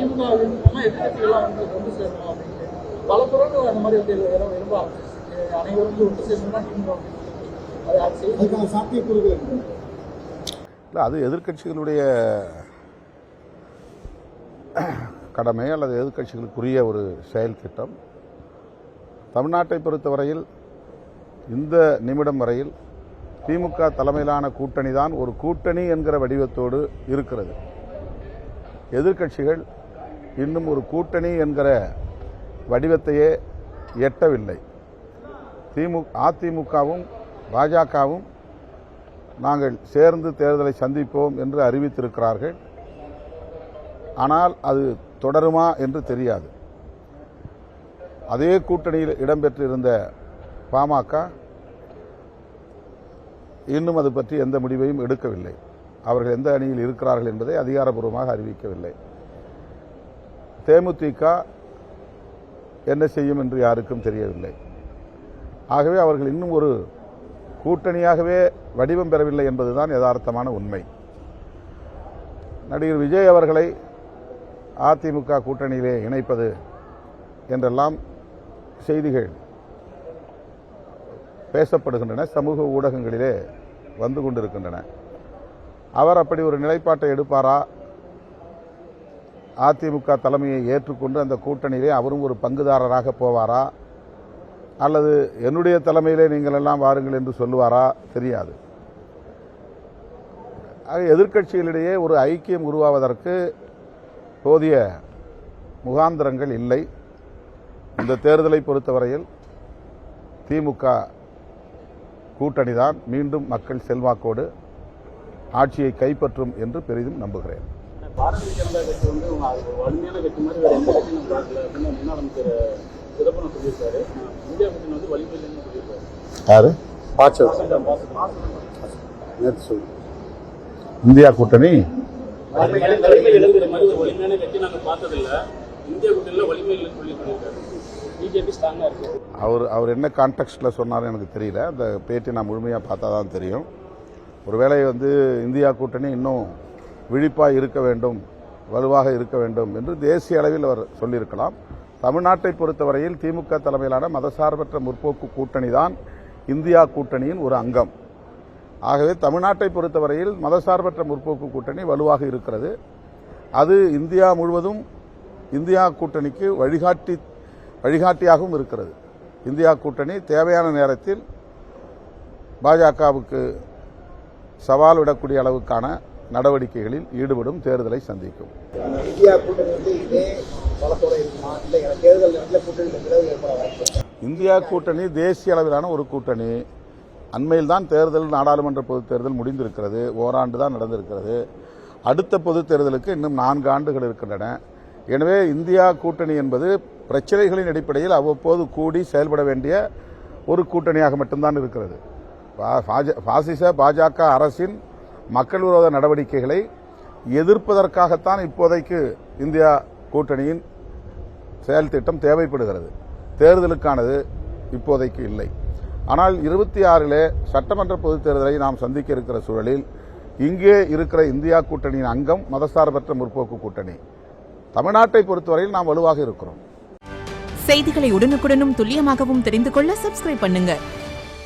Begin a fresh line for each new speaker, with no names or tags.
அதிமுக எதிர்கட்சிகள்லாம் ஒன்று சேரணும் அப்படின்னு பல புறங்கள் அந்த மாதிரி விரும்ப அனைவரும் ஒன்று சேர்ந்தா திமுக அதுக்கான சாத்தியக்கூறுகள்
இல்லை, அது எதிர்கட்சிகளுடைய கடமை அல்லது எதிர்கட்சிகளுக்குரிய ஒரு செயல் திட்டம். தமிழ்நாட்டை பொறுத்தவரையில் இந்த நிமிடம் வரையில் திமுக தலைமையிலான கூட்டணி தான் ஒரு கூட்டணி என்கிற வடிவத்தோடு இருக்கிறது. எதிர்க்கட்சிகள் இன்னும் ஒரு கூட்டணி என்கிற வடிவத்தையே எட்டவில்லை. அதிமுகவும் பாஜகவும் நாங்கள் சேர்ந்து தேர்தலை சந்திப்போம் என்று அறிவித்திருக்கிறார்கள். ஆனால் அது தொடருமா என்று தெரியாது. அதே கூட்டணியில் இடம்பெற்றிருந்த பாமக இன்னும் அது பற்றி எந்த முடிவையும் எடுக்கவில்லை. அவர்கள் எந்த அணியில் இருக்கிறார்கள் என்பதை அதிகாரப்பூர்வமாக அறிவிக்கவில்லை. தேமுதிக என்ன செய்யும் என்று யாருக்கும் தெரியவில்லை. ஆகவே அவர்கள் இன்னும் ஒரு கூட்டணியாகவே வடிவம் பெறவில்லை என்பதுதான் யதார்த்தமான உண்மை. நடிகர் விஜய் அவர்களை அதிமுக கூட்டணியிலே இணைப்பது என்றெல்லாம் செய்திகள் பேசப்படுகின்றன, சமூக ஊடகங்களிலே வந்து கொண்டிருக்கின்றன. அவர் அப்படி ஒரு நிலைப்பாட்டை எடுப்பாரா? அதிமுக தலைமையை ஏற்றுக்கொண்டு அந்த கூட்டணியிலே அவரும் ஒரு பங்குதாரராக போவாரா? அல்லது என்னுடைய தலைமையிலே நீங்கள் எல்லாம் வாருங்கள் என்று சொல்லுவாரா? தெரியாது. எதிர்க்கட்சிகளிடையே ஒரு ஐக்கியம் உருவாவதற்கு போதிய முகாந்திரங்கள் இல்லை. இந்த தேர்தலை பொறுத்தவரையில் திமுக கூட்டணிதான் மீண்டும் மக்கள் செல்வாக்கோடு ஆட்சியை கைப்பற்றும் என்று பெரிதும் நம்புகிறேன்.
பாரதிய ஜனதா கட்சி வந்து வலிமையான கட்சி மாதிரி வேற எந்த கட்சியும் நம்ம பார்க்கல அப்படின்னு முன்னாள் அமைச்சர் சிறப்பன சொல்லியிருக்காரு. இந்தியா கூட்டணி வந்து வலிமையில்லைன்னு சொல்லியிருக்காரு.
யாரு? இந்தியா கூட்டணி
வலிமை இழந்துற மாதிரி ஒரு வலிமையான கட்சி நாங்கள் பார்த்ததில்லை. இந்தியா கூட்டணியில் வலிமை இல்லைன்னு சொல்லியிருக்காரு. பிஜேபி ஸ்ட்ராங்கா இருக்கு. அவர்
என்ன கான்டெக்ட்ல சொன்னார் எனக்கு தெரியல. அந்த பேட்டி நான் முழுமையாக பார்த்தா தான் தெரியும். ஒருவேளை இந்தியா கூட்டணி இன்னும் விழிப்பாக இருக்க வேண்டும், வலுவாக இருக்க வேண்டும் என்று தேசிய அளவில் அவர் சொல்லியிருக்கலாம். தமிழ்நாட்டை பொறுத்தவரையில் திமுக தலைமையிலான மதசார்பற்ற முற்போக்கு கூட்டணி தான் இந்தியா கூட்டணியின் ஒரு அங்கம். ஆகவே தமிழ்நாட்டை பொறுத்தவரையில் மதசார்பற்ற முற்போக்கு கூட்டணி வலுவாக இருக்கிறது. அது இந்தியா முழுவதும் இந்தியா கூட்டணிக்கு வழிகாட்டியாகவும் இருக்கிறது. இந்தியா கூட்டணி தேவையான நேரத்தில் பாஜகவுக்கு சவால் விடக்கூடிய அளவுக்கான நடவடிக்கைகளில் ஈடுபடும் தேர்தலை சந்திக்கும். இந்தியா கூட்டணி தேசிய அளவிலான ஒரு கூட்டணி. அண்மையில் தான் தேர்தல், நாடாளுமன்ற பொதுத் தேர்தல் முடிந்திருக்கிறது. ஓராண்டு தான் நடந்திருக்கிறது. அடுத்த பொதுத் தேர்தலுக்கு இன்னும் 4 ஆண்டுகள் இருக்கின்றன. எனவே இந்தியா கூட்டணி என்பது பிரச்சனைகளின் அடிப்படையில் அவ்வப்போது கூடி செயல்பட வேண்டிய ஒரு கூட்டணியாக மட்டும்தான் இருக்கிறது. பாசிச பாஜக அரசின் மக்கள் விரோத நடவடிக்கைகளை எதிர்ப்பதற்காகத்தான் இப்போதைக்கு இந்தியா கூட்டணியின் செயல் திட்டம் தேவைப்படுகிறது. தேர்தலுக்கானது இப்போதைக்கு இல்லை. ஆனால் 26 சட்டமன்ற பொதுத் தேர்தலை நாம் சந்திக்க இருக்கிற சூழலில் இங்கே இருக்கிற இந்தியா கூட்டணியின் அங்கம் மதசார்பற்ற முற்போக்கு கூட்டணி. தமிழ்நாட்டை பொறுத்தவரையில் நாம் வலுவாக இருக்கிறோம்.
செய்திகளை உடனுக்குடனும் துல்லியமாகவும் தெரிந்து கொள்ள சப்ஸ்கிரைப் பண்ணுங்க.